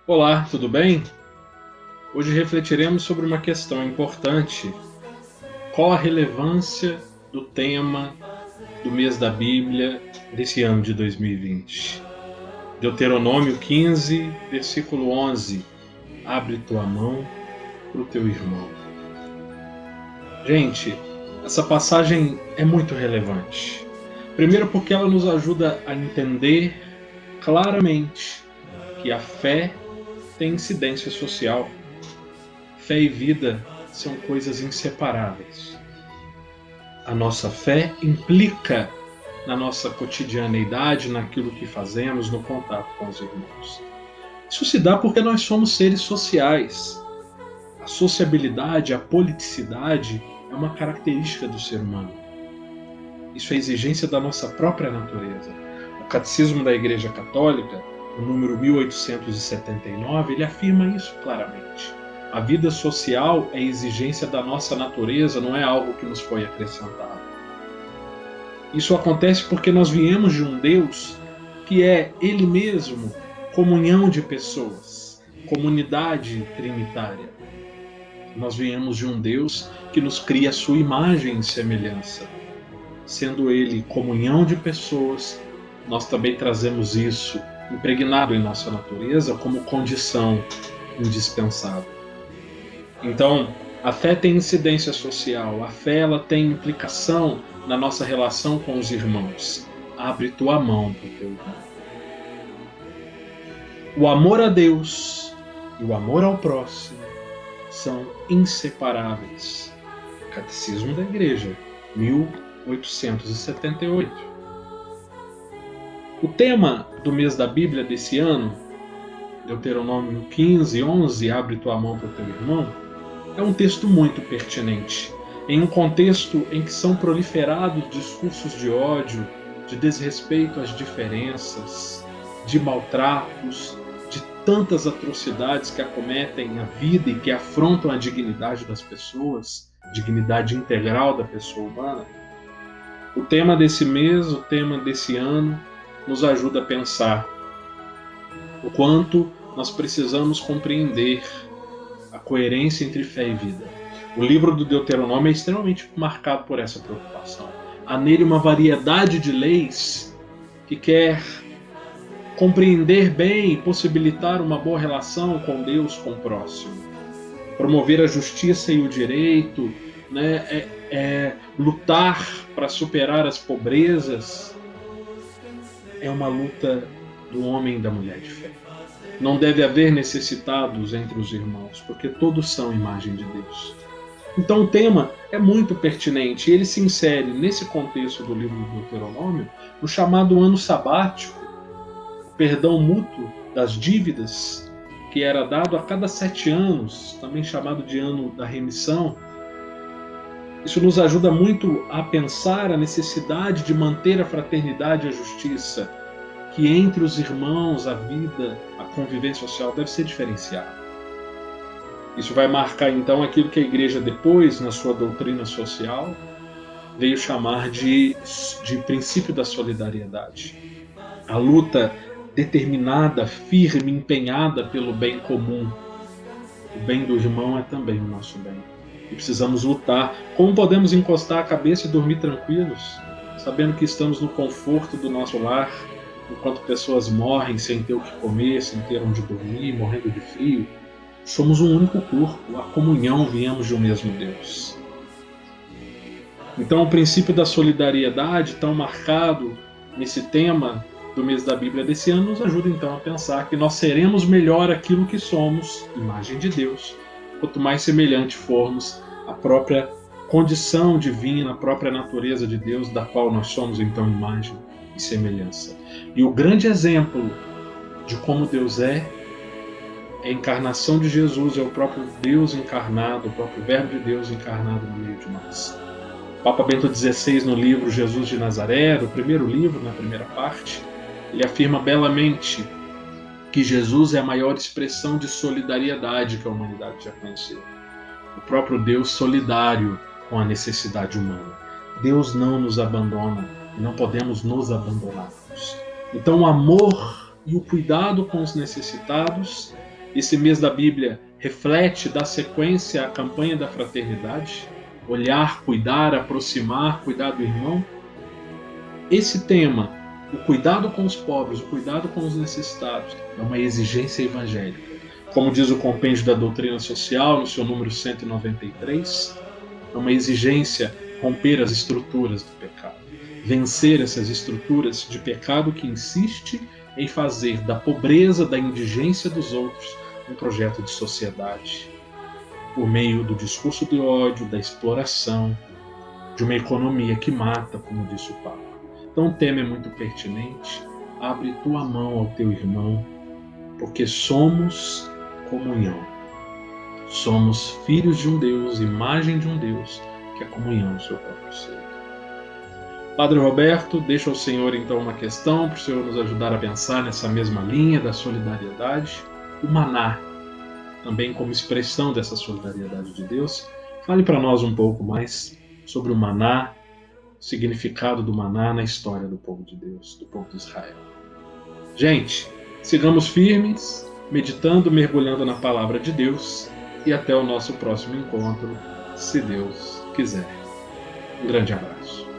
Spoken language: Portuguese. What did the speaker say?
Olá, tudo bem? Hoje refletiremos sobre uma questão importante. Qual a relevância do tema do mês da Bíblia desse ano de 2020? Deuteronômio 15, versículo 11. Abre tua mão para o teu irmão. Gente, essa passagem é muito relevante. Primeiro porque ela nos ajuda a entender claramente que a fé tem incidência social. Fé e vida são coisas inseparáveis. A nossa fé implica na nossa cotidianeidade, naquilo que fazemos, no contato com os irmãos. Isso se dá porque nós somos seres sociais. A sociabilidade, a politicidade é uma característica do ser humano. Isso é exigência da nossa própria natureza. O Catecismo da Igreja Católica, no número 1879, ele afirma isso claramente. A vida social é exigência da nossa natureza, não é algo que nos foi acrescentado. Isso acontece porque nós viemos de um Deus que é Ele mesmo comunhão de pessoas, comunidade trinitária. Nós viemos de um Deus que nos cria a sua imagem e semelhança. Sendo Ele comunhão de pessoas, nós também trazemos isso impregnado em nossa natureza como condição indispensável. Então, a fé tem incidência social, a fé ela tem implicação na nossa relação com os irmãos. Abre tua mão para o teu irmão. O amor a Deus e o amor ao próximo são inseparáveis. Catecismo da Igreja, 1878. O tema do mês da Bíblia desse ano, Deuteronômio 15, 11, abre tua mão para o teu irmão, é um texto muito pertinente, em um contexto em que são proliferados discursos de ódio, de desrespeito às diferenças, de maltratos, de tantas atrocidades que acometem a vida e que afrontam a dignidade das pessoas, dignidade integral da pessoa humana. O tema desse mês, o tema desse ano, nos ajuda a pensar o quanto nós precisamos compreender a coerência entre fé e vida. O livro do Deuteronômio é extremamente marcado por essa preocupação. Há nele uma variedade de leis que quer compreender bem e possibilitar uma boa relação com Deus, com o próximo. Promover a justiça e o direito, lutar para superar as pobrezas. É uma luta do homem e da mulher de fé. Não deve haver necessitados entre os irmãos, porque todos são imagem de Deus. Então o tema é muito pertinente e ele se insere nesse contexto do livro do Deuteronômio, no chamado ano sabático, o perdão mútuo das dívidas, que era dado a cada 7 anos, também chamado de ano da remissão. Isso nos ajuda muito a pensar a necessidade de manter a fraternidade e a justiça, que entre os irmãos, a vida, a convivência social deve ser diferenciada. Isso vai marcar então aquilo que a Igreja depois, na sua doutrina social, veio chamar de princípio da solidariedade. A luta determinada, firme, empenhada pelo bem comum. O bem do irmão é também o nosso bem. E precisamos lutar. Como podemos encostar a cabeça e dormir tranquilos, sabendo que estamos no conforto do nosso lar, enquanto pessoas morrem sem ter o que comer, sem ter onde dormir, morrendo de frio? Somos um único corpo, a comunhão, viemos de um mesmo Deus. Então o princípio da solidariedade, tão marcado nesse tema do mês da Bíblia desse ano, nos ajuda então a pensar que nós seremos melhor aquilo que somos, imagem de Deus, quanto mais semelhante formos à própria condição divina, à própria natureza de Deus, da qual nós somos então imagem e semelhança. E o grande exemplo de como Deus é a encarnação de Jesus, é o próprio Deus encarnado, o próprio Verbo de Deus encarnado no meio de nós. Papa Bento XVI, no livro Jesus de Nazaré, no primeiro livro, na primeira parte, ele afirma belamente que Jesus é a maior expressão de solidariedade que a humanidade já conheceu. O próprio Deus solidário com a necessidade humana. Deus não nos abandona e não podemos nos abandonarmos. Então o amor e o cuidado com os necessitados Esse mês da Bíblia reflete, dá sequência à campanha da fraternidade, olhar, cuidar, aproximar, cuidar do irmão. Esse tema, o cuidado com os pobres, o cuidado com os necessitados, é uma exigência evangélica. Como diz o Compêndio da Doutrina Social, no seu número 193, é uma exigência romper as estruturas do pecado, vencer essas estruturas de pecado que insiste em fazer da pobreza, da indigência dos outros, um projeto de sociedade, por meio do discurso de ódio, da exploração, de uma economia que mata, como disse o Papa. Então o tema é muito pertinente. Abre tua mão ao teu irmão, porque somos comunhão. Somos filhos de um Deus, imagem de um Deus, que é comunhão no seu próprio ser. Padre Roberto, deixa ao Senhor então uma questão, para o Senhor nos ajudar a pensar nessa mesma linha da solidariedade. O maná, também como expressão dessa solidariedade de Deus. Fale para nós um pouco mais sobre o maná, o significado do maná na história do povo de Deus, do povo de Israel. Gente, sigamos firmes, meditando, mergulhando na palavra de Deus, e até o nosso próximo encontro, se Deus quiser. Um grande abraço.